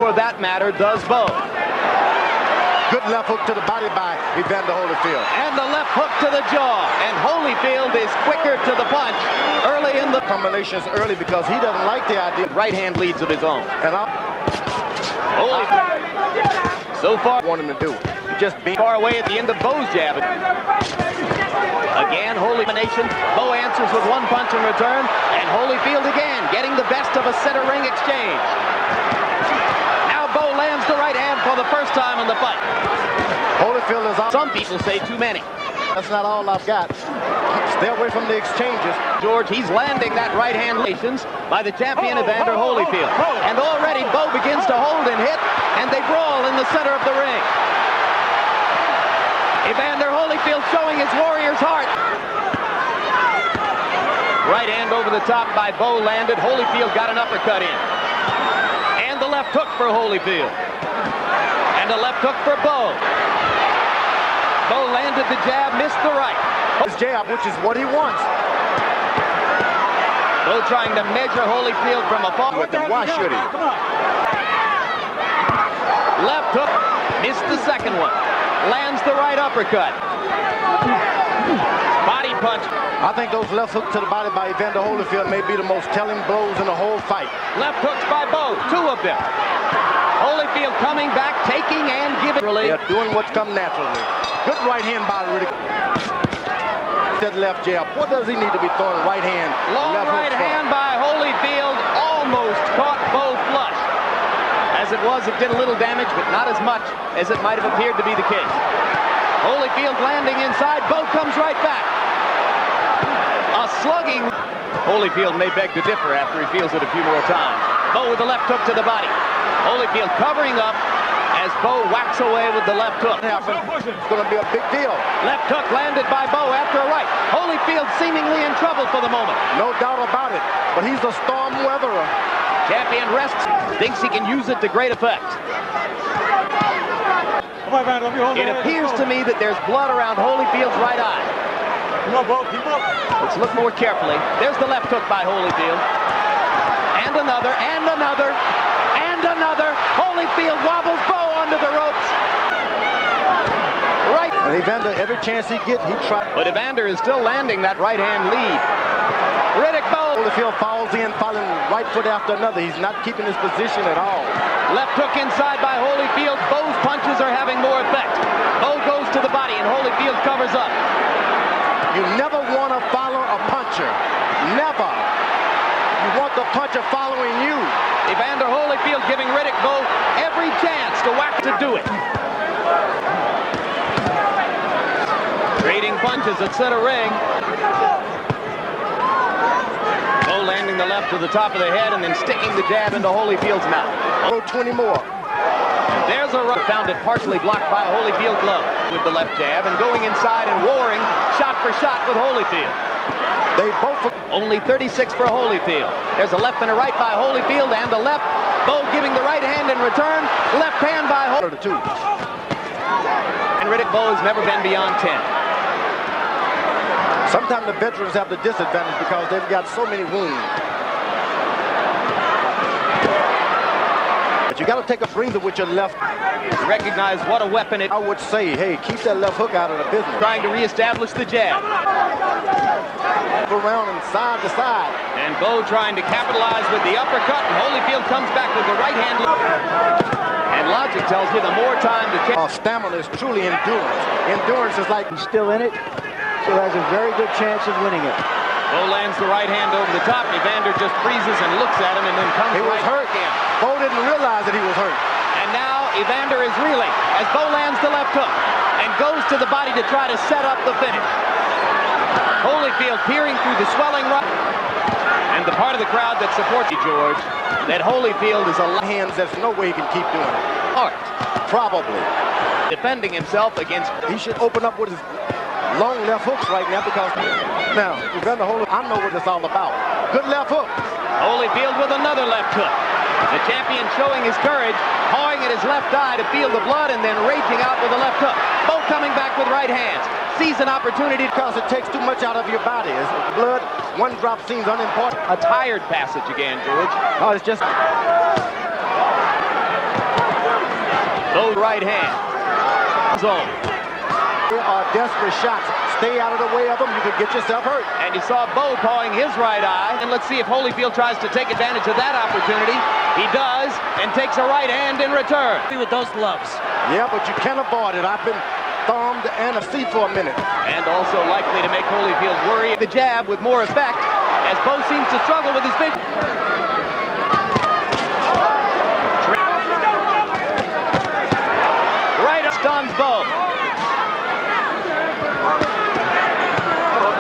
For that matter, does Bowe. Good left hook to the body by Evander Holyfield. And the left hook to the jaw. And Holyfield is quicker to the punch early in the combinations early because he doesn't like the idea. Right hand leads of his own. And Holyfield so far want him to do. Just being far away at the end of Bowe's jab. Again, Holyfield. Bowe answers with one punch in return. And Holyfield again getting the best of a center ring exchange. Bowe lands the right hand for the first time in the fight. Holyfield is out. Some people say too many. That's not all I've got. Stay away from the exchanges. George, he's landing that right hand by the champion Evander Holyfield. And already Bowe begins to hold and hit, and they brawl in the center of the ring. Evander Holyfield showing his warrior's heart. Right hand over the top by Bowe landed. Holyfield got an uppercut in. And the left hook for Holyfield. And a left hook for Bowe. Bowe landed the jab, missed the right. His jab, which is what he wants. Bowe trying to measure Holyfield from afar. With him. Why should he? Left hook, missed the second one. Lands the right uppercut. Body punch. I think those left hooks to the body by Evander Holyfield may be the most telling blows in the whole fight. Left hooks by Bowe, two of them. Holyfield coming back, taking and giving. They're doing what's come naturally. Good right hand by Riddick. That left jab. What does he need to be throwing right hand? Long right hand by Holyfield almost caught Bowe flush. As it was, it did a little damage, but not as much as it might have appeared to be the case. Holyfield landing inside. Bowe comes right back. A slugging. Holyfield may beg to differ after he feels it a few more times. Bowe with the left hook to the body. Holyfield covering up as Bowe whacks away with the left hook. It's going to be a big deal. Left hook landed by Bowe after a right. Holyfield seemingly in trouble for the moment. No doubt about it. But he's a storm weatherer. Champion rests. Thinks he can use it to great effect. It appears to me that there's blood around Holyfield's right eye. Let's look more carefully. There's the left hook by Holyfield. And another, and another, and another. Holyfield wobbles Bowe under the ropes. Right. And Evander, every chance he gets, he tries. But Evander is still landing that right hand lead. Riddick Bowe. Holyfield falls in, following right foot after another. He's not keeping his position at all. Left hook inside by Holyfield. Bowe's punches are having more effect. Bowe goes to the body and Holyfield covers up. You never want to follow a puncher. Never. You want the puncher following you. Evander Holyfield giving Riddick Bowe every chance to whack to do it. Trading punches at center ring. Bowe landing the left to the top of the head and then sticking the jab into Holyfield's mouth. Oh, 20 more. There's a right. Found it partially blocked by a Holyfield glove with the left jab and going inside and warring shot for shot with Holyfield. They both. Only 36 for Holyfield. There's a left and a right by Holyfield and a left. Bowe giving the right hand in return. Left hand by Holyfield. And Riddick Bowe has never been beyond 10. Sometimes the veterans have the disadvantage because they've got so many wounds. But you got to take a breather with your left. Recognize what a weapon it. I would say, hey, keep that left hook out of the business. Trying to reestablish the jab. Around and side to side. And Bowe trying to capitalize with the uppercut, and Holyfield comes back with the right hand. And logic tells you the more time to take. Stamina is truly endurance. Endurance is like he's still in it, so has a very good chance of winning it. Bowe lands the right hand over the top. Evander just freezes and looks at him and then comes right hurt again. Bowe didn't realize that he was hurt. And now Evander is reeling as Bowe lands the left hook and goes to the body to try to set up the finish. Holyfield peering through the swelling right. And the part of the crowd that supports you, George, that Holyfield is a hands, there's no way he can keep doing it. Art. Probably. Defending himself against. He should open up with his long left hooks right now because now, Evander Holyfield, I know what it's all about. Good left hook. Holyfield with another left hook. The champion showing his courage, pawing at his left eye to feel the blood and then raging out with a left hook. Bowe coming back with right hands. Sees an opportunity because it takes too much out of your body. It's blood, one drop seems unimportant. A tired passage again, George. Oh, it's just Bowe right hand. Zone. They are desperate shots. Stay out of the way of them. You could get yourself hurt. And you saw Bowe pawing his right eye. And let's see if Holyfield tries to take advantage of that opportunity. He does, and takes a right hand in return. With those gloves. Yeah, but you can't avoid it. I've been thumbed and a seat for a minute. And also likely to make Holyfield worry. The jab with more effect as Bowe seems to struggle with his vision. Right stuns Bowe.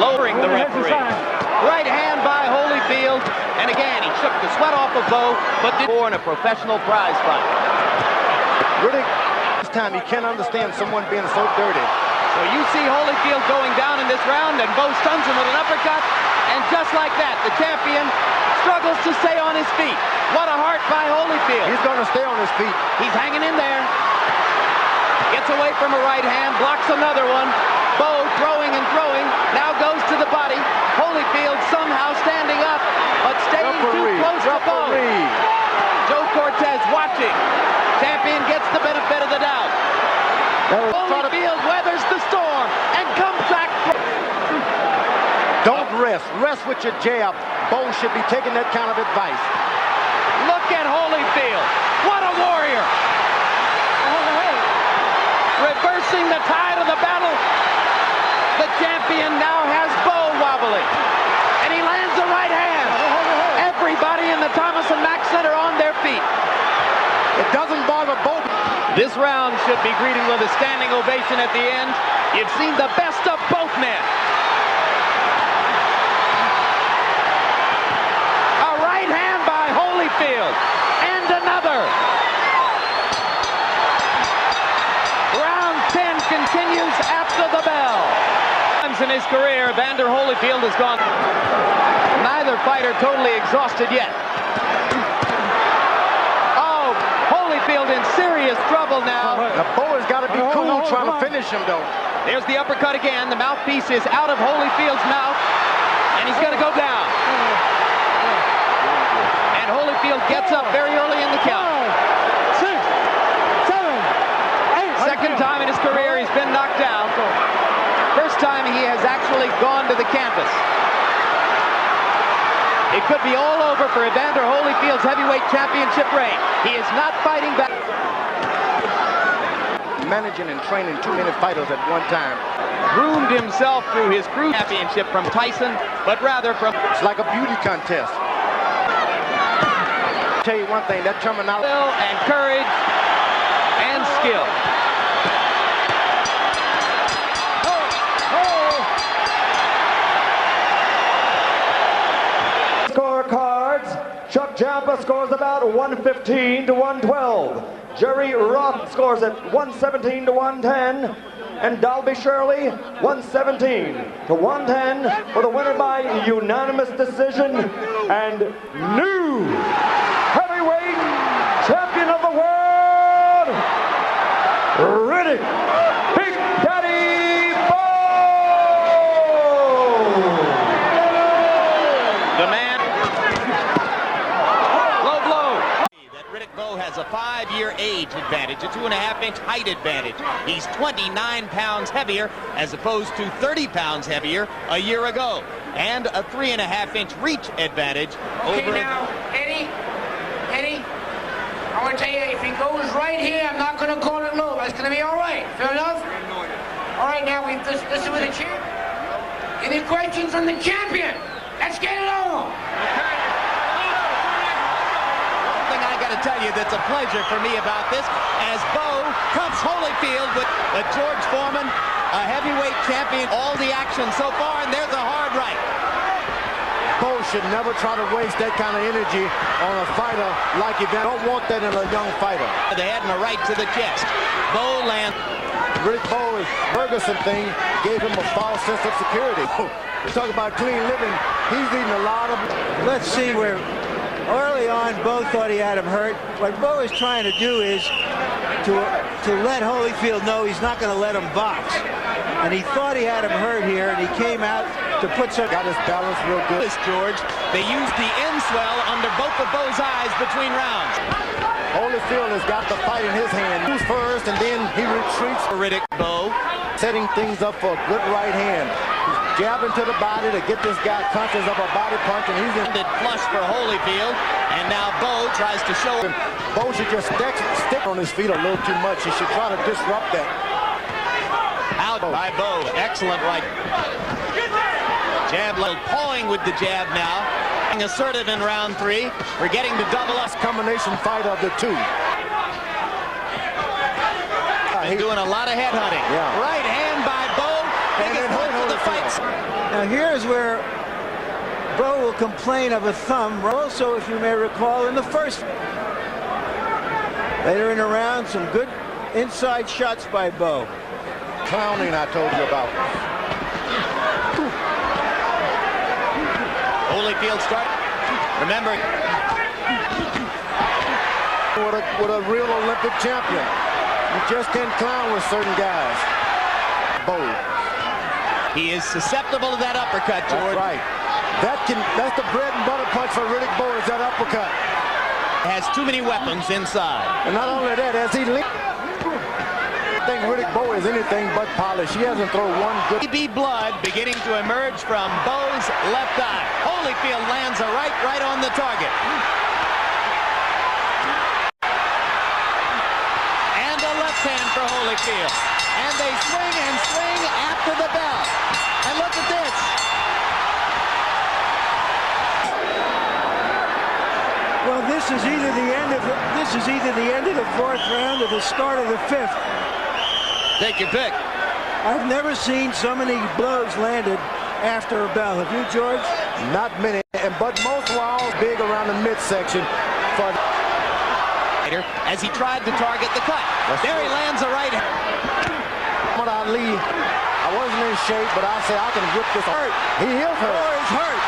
Lowering the referee. Right hand by Holyfield. And again, he shook the sweat off of Bowe, but did more in a professional prize fight. Riddick, this time you can't understand someone being so dirty. So you see Holyfield going down in this round, and Bowe stuns him with an uppercut. And just like that, the champion struggles to stay on his feet. What a heart by Holyfield. He's going to stay on his feet. He's hanging in there. Gets away from a right hand, blocks another one. Bowe throwing and throwing, now goes to the body. Holyfield somehow standing up, but staying too close to Bowe. Joe Cortez watching. Champion gets the benefit of the doubt. Holyfield weathers the storm and comes back. Don't rest. Rest with your jab. Bowe should be taking that kind of advice. Look at Holyfield. What a warrior. Reversing the tide of the battle. The champion now has Bowe wobbling. And he lands a right hand. Everybody in the Thomas and Mack Center on their feet. It doesn't bother Bowe. This round should be greeted with a standing ovation at the end. You've seen the best of both men. A right hand by Holyfield. And another. Round 10 continues after the bell. In his career, Evander Holyfield has gone. Neither fighter totally exhausted yet. Oh, Holyfield in serious trouble now. Now Bowe has got to be cool trying to finish him, though. There's the uppercut again. The mouthpiece is out of Holyfield's mouth, and he's going to go down. And Holyfield gets up very early in the count. 6, 7, 8. Second time in his career he's been knocked down. First time he has actually gone to the canvas. It could be all over for Evander Holyfield's heavyweight championship reign. He is not fighting back. Managing and training too many fighters at one time. Groomed himself through his crew championship from Tyson, but rather from... It's like a beauty contest. I'll tell you one thing, that terminology... And courage and skill. Scorecards. Chuck Champa scores about 115 to 112. Jerry Roth scores at 117 to 110. And Dalby Shirley 117 to 110 for the winner by unanimous decision and new heavyweight champion of the world, Riddick Big Daddy Bowe. The man. Low. That Riddick Bowe has a 5-year age advantage, a 2.5-inch height advantage. He's 29 pounds heavier as opposed to 30 pounds heavier a year ago. And a 3.5-inch reach advantage Okay, over... now, Eddie, I want to tell you, if he goes right here, I'm not going to call it low. That's going to be all right. Fair enough? All right, now, this is with the champ. Any questions on the champion? Let's get it on. One thing I got to tell you that's a pleasure for me about this, as Bowe cuts Holyfield with George Foreman, a heavyweight champion, all the action so far, and there's a hard right. Bowe should never try to waste that kind of energy on a fighter like Evander. Don't want that in a young fighter. They had him a right to the chest. Bowe lands. Riddick Bowe's Ferguson thing gave him a false sense of security. We talk about clean living. He's eating a lot of... Let's see where early on Bowe thought he had him hurt. What Bowe is trying to do is to let Holyfield know he's not going to let him box. And he thought he had him hurt here, and he came out to put some... Got his balance real good. George, they used the end swell under both of Bowe's eyes between rounds. Holyfield has got the fight in his hand. Who's first, and then he retreats. Riddick Bowe Setting things up for a good right hand. He's jabbing to the body to get this guy conscious of a body punch, and he's in. flush for Holyfield, and now Bowe tries to show him. Bowe should just stick on his feet a little too much. He should try to disrupt that. Out by Bowe. Excellent right. Jab, pawing with the jab now. Assertive in round 3. We're getting to double up. Combination fight of the two. He's doing a lot of head hunting. Yeah. Right hand by Bowe. And then to the fight. Now here's where Bowe will complain of a thumb. Also, if you may recall, in the first. Later in the round, some good inside shots by Bowe. Clowning I told you about. Holyfield start. Remember, With a real Olympic champion. You just can't clown with certain guys. Bowe. he is susceptible to that uppercut, George. That's right. That's the bread and butter punch for Riddick Bowe, is that uppercut. Has too many weapons inside. And not only that, as he leaps, I think Riddick Bowe is anything but polished. He hasn't thrown one good. Baby blood beginning to emerge from Bowe's left eye. Holyfield lands a right on the target. And a left hand for Holyfield. And they swing and swing after the bell. And look at this. Well, this is either the end of the 4th round or the start of the 5th. Take your pick. I've never seen so many blows landed after a bell. Have you, George? Not many, but most were all big around the midsection. As he tried to target the cut. There he lands a right hand. Muhammad Ali, I wasn't in shape, but I said I can whip this. Hurt. He is hurt. Oh, he's hurt.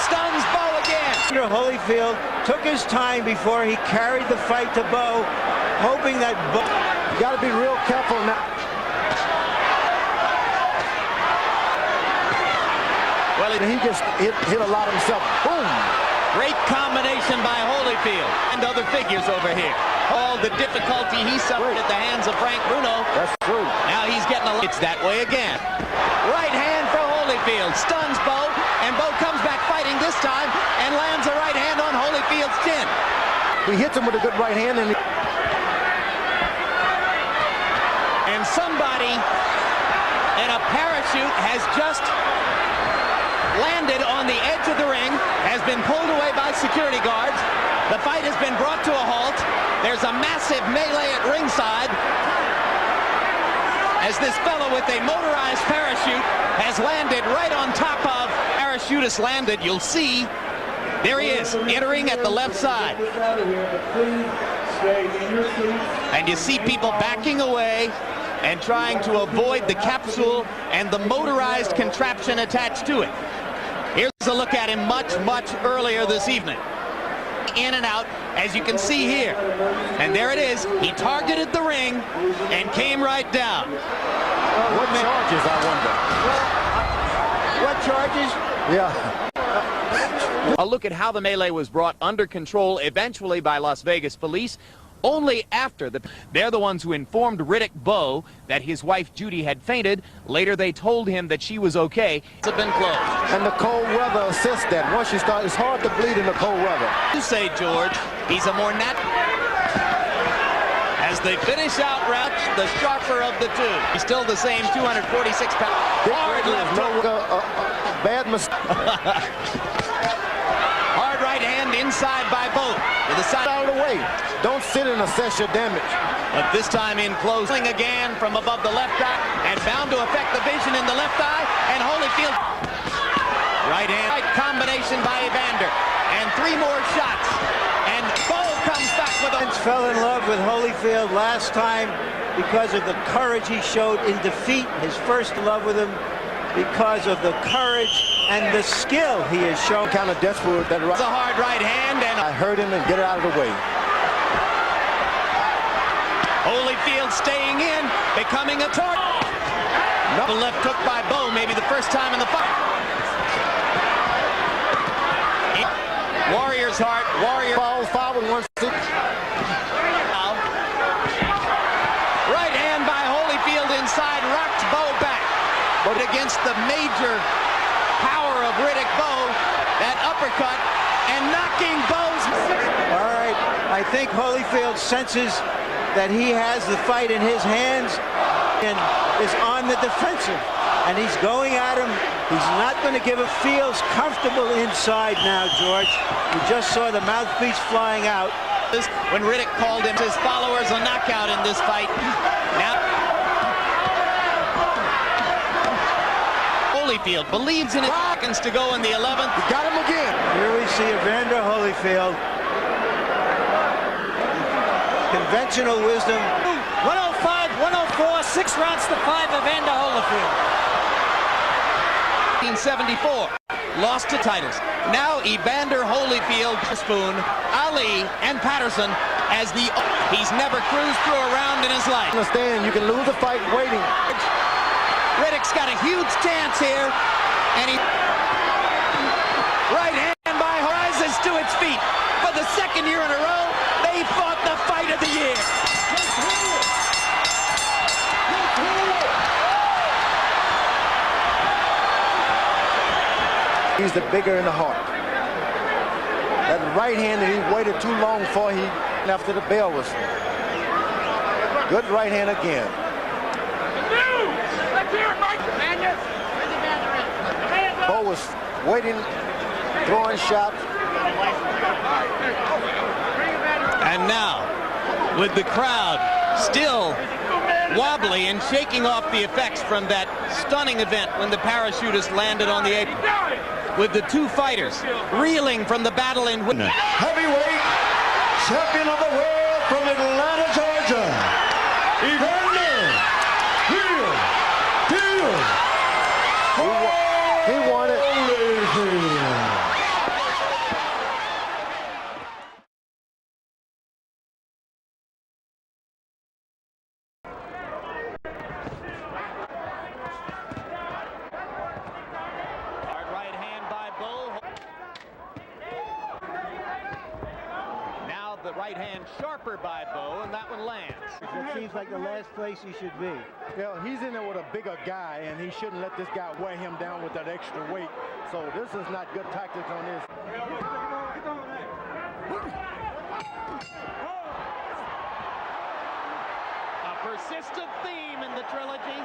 Stuns Bowe again. Holyfield took his time before he carried the fight to Bowe, hoping that Bowe. You got to be real careful now. Well, he just hit a lot himself. Boom. Great combination by Holyfield and other figures over here. All the difficulty he suffered at the hands of Frank Bruno. That's true. Now he's getting it's that way again. Right hand for Holyfield. Stuns Bowe, and Bowe comes back fighting this time and lands a right hand on Holyfield's chin. He hits him with a good right hand, and somebody in a parachute has just landed on the edge of the ring, has been pulled away by security guards. The fight has been brought to a halt. There's a massive melee at ringside as this fellow with a motorized parachute has landed right on top of. Parachutist landed, you'll see. There he is, entering at the left side. And you see people backing away and trying to avoid the capsule and the motorized contraption attached to it. Here's a look at him much earlier this evening. In and out, as you can see here. And there it is. He targeted the ring and came right down. what charges, I wonder? What charges? Yeah. A look at how the melee was brought under control eventually by Las Vegas police. Only after they're the ones who informed Riddick Bowe that his wife Judy had fainted. Later they told him that she was okay. It's been closed. And the cold weather assists that. Once you start, it's hard to bleed in the cold weather. You say, George, he's a more natural. As they finish out Rouch, the sharper of the two. He's still the same 246 pounds. Hard left hook. Bad mistake. Hard right hand inside by Bowe. To the side. Out of the way. Don't sit and assess your damage. But this time in closing again from above the left eye and bound to affect the vision in the left eye. And Holyfield. Right hand. Right combination by Evander. And 3 more shots. And Bowe comes back with a... Fell in love with Holyfield last time because of the courage he showed in defeat. His first love with him because of the courage and the skill he has shown. Kind of desperate that right. It's a hard right hand, and I hurt him and get it out of the way. Holyfield staying in, becoming a target. The left hook by Bowe, maybe the first time in the fight. Warrior warrior's heart. Warrior Falls 5 and 1 6. Right hand by Holyfield inside, rocked Bowe back. But against the major power of Riddick Bowe, that uppercut, and knocking Bowe's... All right, I think Holyfield senses that he has the fight in his hands and is on the defensive. And he's going at him. He's not going to give it. Feels comfortable inside now, George. You just saw the mouthpiece flying out. When Riddick called him his followers a knockout in this fight. Now Holyfield believes in his seconds to go in the 11th. He got him again. Here we see Evander Holyfield. Conventional wisdom. 105, 104, 6 rounds to 5, Evander Holyfield. 1974, lost to titles. Now Evander Holyfield, Spoon, Ali, and Patterson as he's never cruised through a round in his life. Understand, you can lose a fight waiting. Riddick's got a huge chance here, and he right hand by rises to its feet. For the second year in a row, they fought the fight of the year. He's the bigger in the heart. That right hand that he waited too long for, he after the bell was. Good right hand again. Bowe was waiting, throwing shots. And now, with the crowd still wobbly and shaking off the effects from that stunning event when the parachutist landed on the apron, with the two fighters reeling from the battle in Heavyweight champion of the world from Atlanta, Georgia, Evander Holyfield. He won it. Right hand by Bowe. Now the right hand sharper by Bowe, and that one lands. It seems like the last place he should be. Yeah, he's in there with a bigger guy, and he shouldn't let this guy weigh him down with that extra weight. So this is not good tactics on this. A persistent theme in the trilogy,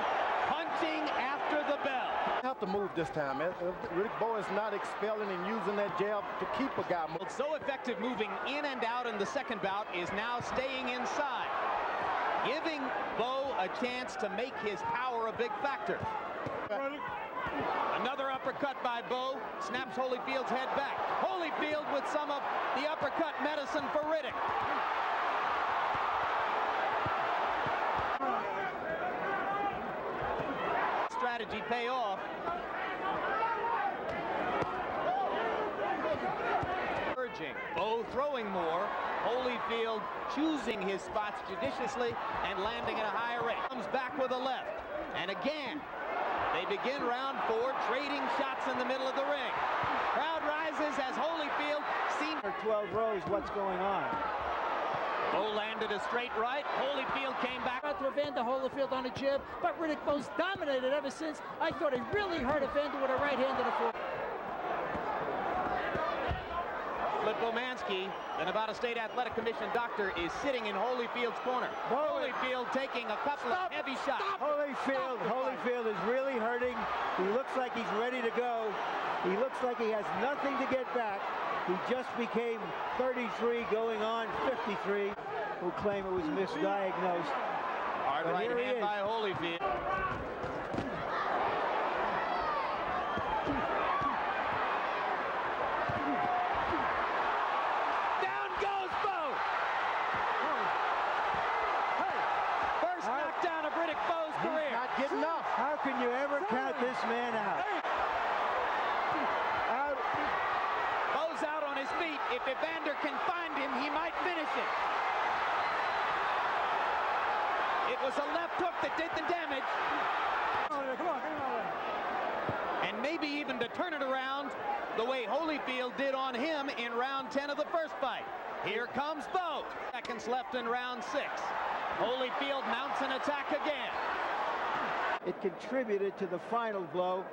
punching after the bell. Have to move this time. Riddick Bowe is not expelling and using that jab to keep a guy moving. So effective moving in and out in the second bout is now staying inside, giving Bowe a chance to make his power a big factor. Another uppercut by Bowe snaps Holyfield's head back. Holyfield with some of the uppercut medicine for Riddick. Strategy pay off. Urging. Bowe throwing more. Holyfield choosing his spots judiciously and landing at a higher rate. Comes back with a left. And again, they begin round 4, trading shots in the middle of the ring. Crowd rises as Holyfield seems... 12 rows, what's going on? Bowe landed a straight right. Holyfield came back. To Evander Holyfield on a jab, but Riddick Bowe's dominated ever since. I thought he really hurt Evander with a right hand and a fork. Litvomansky, the Nevada State Athletic Commission doctor, is sitting in Holyfield's corner. Holyfield taking a couple of heavy shots. Holyfield is really hurting. He looks like he's ready to go. He looks like he has nothing to get back. He just became 33, going on 53, who claim it was misdiagnosed. Hard right hand by Holyfield. Down goes Bowe. First knockdown of Riddick Bowe's career. Not getting up. How can you ever count this man out? Bowe's out on his feet. If Evander can find him, he might finish it. It was a left hook that did the damage. And maybe even to turn it around, the way Holyfield did on him in round 10 of the first fight. Here comes Bowe. Seconds left in round 6. Holyfield mounts an attack again. It contributed to the final blow.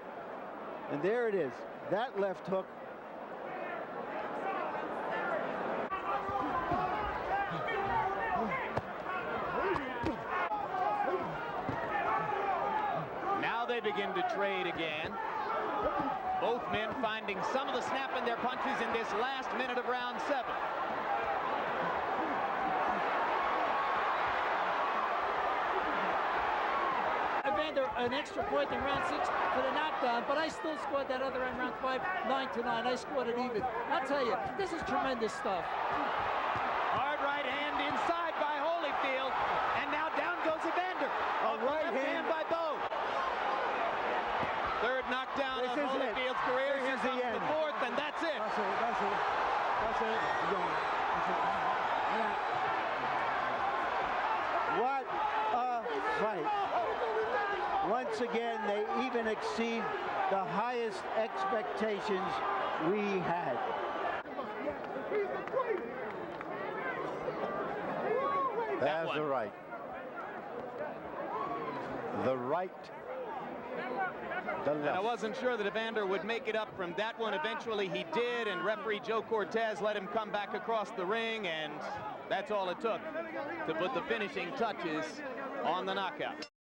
And there it is. That left hook. Now they begin to trade again. Both men finding some of the snap in their punches in this last minute of round 7. Evander an extra point in round 6 for the knockdown, but I still scored that other in round 5, 9-9. I scored it even. I'll tell you, this is tremendous stuff. Hard right hand inside by Holyfield, and now down goes Evander. A right hand by Bowe. Third knockdown of Holyfield's career. Here comes the fourth, and that's it. That's it. What a fight. Once again, they even exceed the highest expectations we had. That's the right. The right. The left. And I wasn't sure that Evander would make it up from that one. Eventually he did, and referee Joe Cortez let him come back across the ring, and that's all it took to put the finishing touches on the knockout.